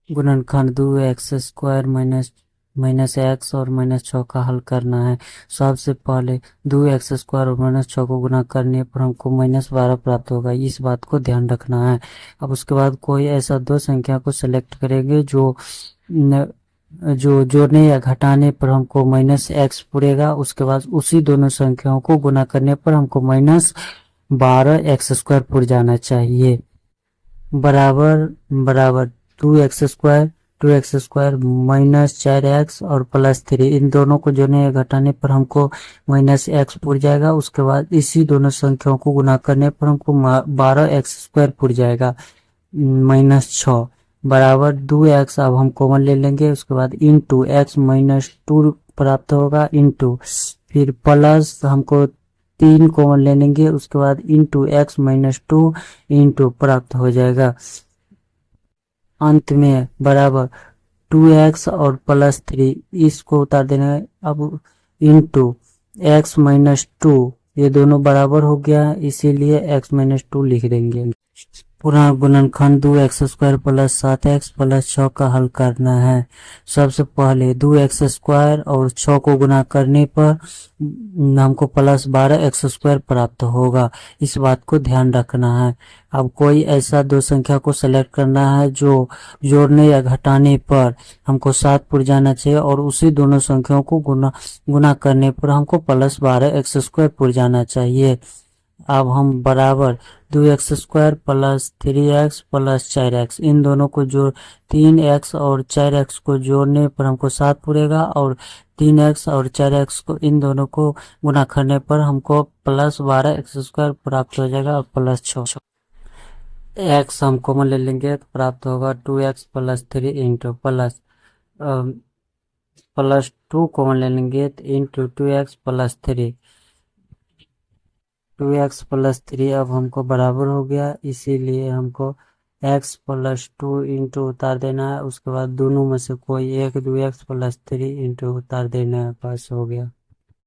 गुणनखंड 2x² minus x और -6 का हल करना है। सबसे पहले 2x² और -6 को गुणा करने पर हमको -12 प्राप्त होगा, इस बात को ध्यान रखना है। अब उसके बाद कोई ऐसा दो संख्या को सिलेक्ट करेंगे जो जोड़ने या घटाने पर हमको -x पुरेगा। उसके बाद उसी दोनों संख्याओं को गुणा करने पर हमको -12x² पुर जाना चाहिए। बराबर बराबर 2x² -4x और +3, इन दोनों को जोड़ने या घटाने पर हमको -x पुर जाएगा। उसके बाद इसी दोनों संख्याओं को गुणा करने पर हमको 12x² पुर जाएगा -6 बराबर 2x। अब हम कॉमन ले लेंगे, उसके बाद इंटू x -2 प्राप्त होगा, इंटू फिर प्लस हमको 3 कॉमन ले लेंगे, उसके बाद इंटू x -2 इंटू प्राप्त हो जाएगा। अंत में बराबर 2x और +3 इसको उतार देना है। अब इंटू x -2 ये दोनों बराबर हो गया, इसीलिए x -2 लिख देंगे। पुनः गुणनखंड 2x² + 7x + 6 का हल करना है। सबसे पहले 2x² और 6 को गुणा करने पर हमको +12x² प्राप्त होगा, इस बात को ध्यान रखना है। अब कोई ऐसा दो संख्या को सेलेक्ट करना है जो जोड़ने या घटाने पर हमको 7 पुर जाना चाहिए और उसी दोनों संख्याओं को गुणा करने पर हमको +12x² पुर जाना चाहिए। अब हम बराबर 2x² + 3x + 4x इन दोनों को जोड़ 3x और 4x को जोड़ने पर हमको 7 पुरेगा और 3x और 4x को इन दोनों को गुणा करने पर हमको +12x² प्राप्त हो जाएगा और +6 x हम कॉमन ले लेंगे तो प्राप्त होगा 2x + 3 इंटू +2 कॉमन ले लेंगे तो इंटू 2x + 3 2x + 3 अब हमको बराबर हो गया, इसीलिए हमको x + 2 इंटू उतार देना है। उसके बाद दोनों में से कोई एक 2x + 3 इंटू उतार देना है, पास हो गया।